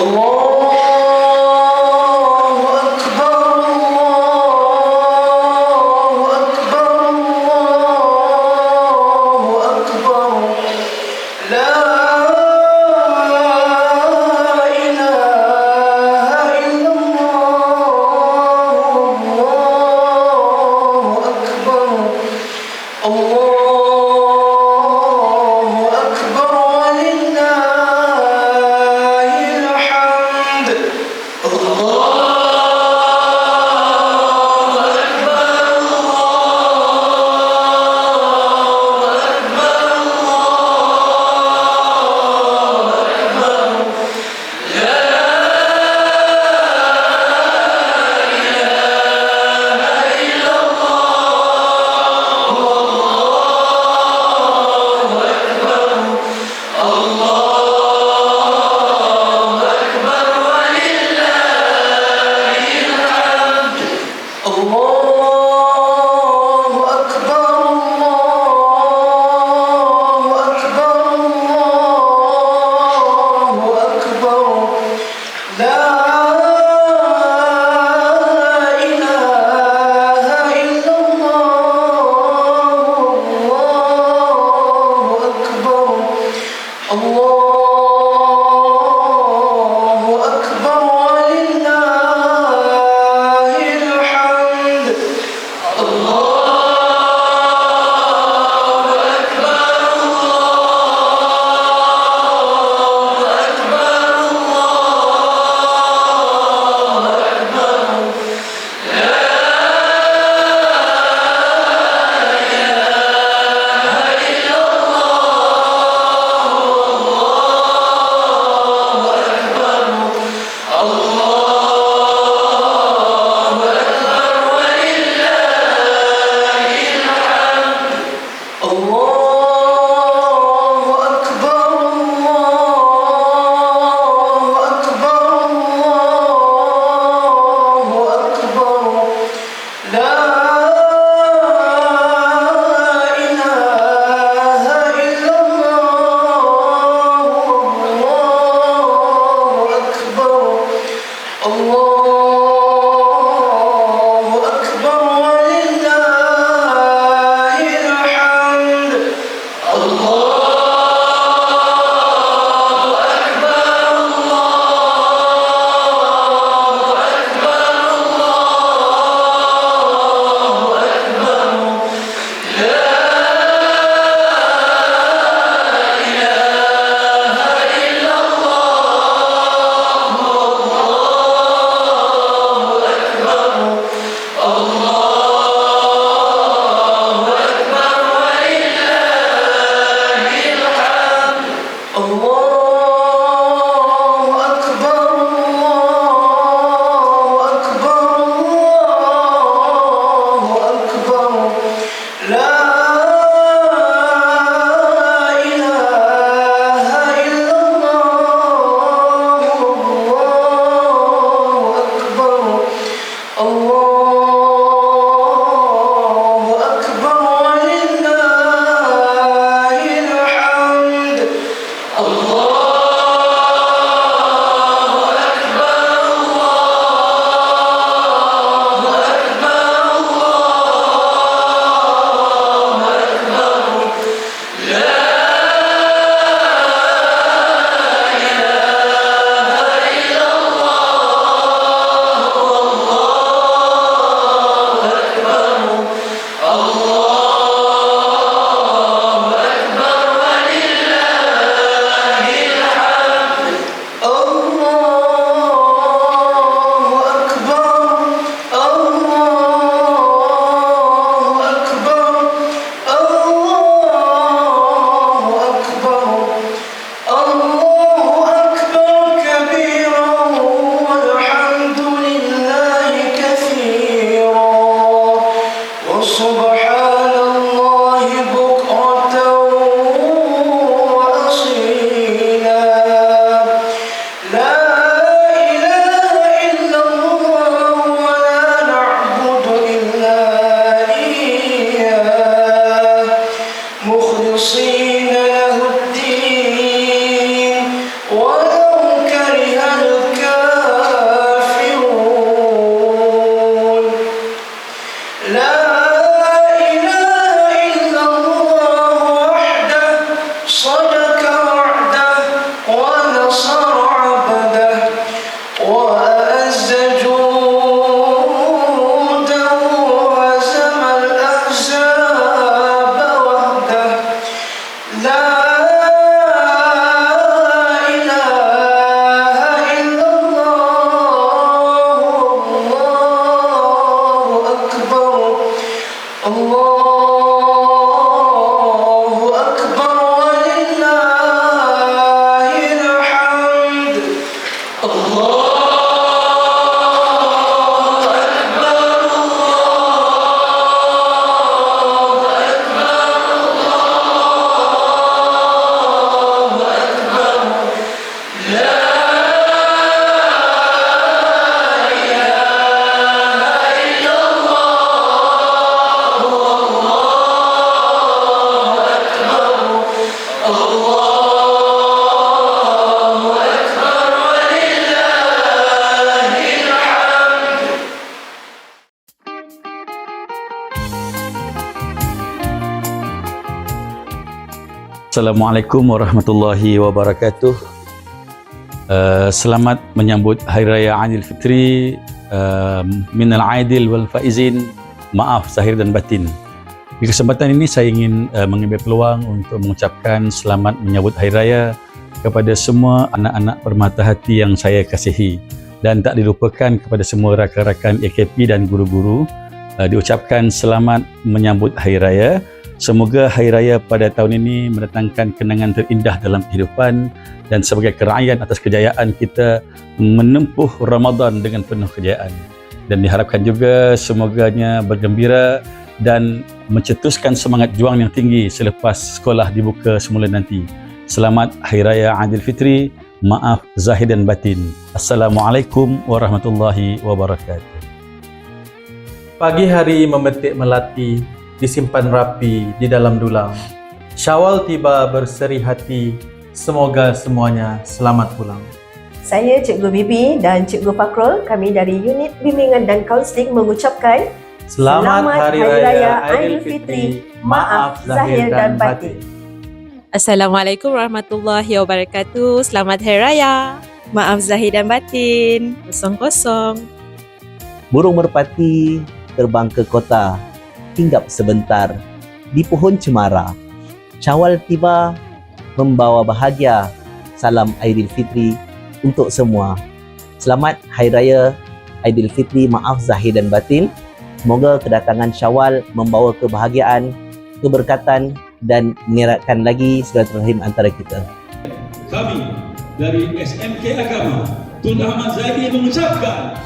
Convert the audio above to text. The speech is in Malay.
Allah Assalamualaikum warahmatullahi wabarakatuh. Selamat menyambut Hari Raya Aidilfitri, minal aidil wal faizin, maaf zahir dan batin. Di kesempatan ini saya ingin mengambil peluang untuk mengucapkan selamat menyambut Hari Raya kepada semua anak-anak permata hati yang saya kasihi, dan tak dilupakan kepada semua rakan-rakan AKP dan guru-guru. Diucapkan selamat menyambut Hari Raya. Semoga Hari Raya pada tahun ini mendatangkan kenangan terindah dalam kehidupan, dan sebagai kerayan atas kejayaan kita menempuh Ramadan dengan penuh kejayaan. Dan diharapkan juga semoganya bergembira dan mencetuskan semangat juang yang tinggi selepas sekolah dibuka semula nanti. Selamat Hari Raya Aidilfitri, maaf zahir dan batin. Assalamualaikum warahmatullahi wabarakatuh. Pagi hari memetik melati, disimpan rapi di dalam dulang. Syawal tiba berseri hati, semoga semuanya selamat pulang. Saya Cikgu Bibi dan Cikgu Fakrul, kami dari Unit Bimbingan dan Kaunseling mengucapkan Selamat Hari Raya Aidilfitri, maaf zahir dan batin. Assalamualaikum warahmatullahi wabarakatuh. Selamat Hari Raya. Maaf zahir dan batin. Kosong-kosong. Burung merpati terbang ke kota, hinggap sebentar di pohon cemara. Syawal tiba membawa bahagia. Salam Aidilfitri untuk semua. Selamat Hari Raya Aidilfitri, maaf zahir dan batin. Semoga kedatangan Syawal membawa kebahagiaan, keberkatan dan mengeratkan lagi silaturahim antara kita. Kami dari SMK Agama Tun Ahmad Zaidi mengucapkan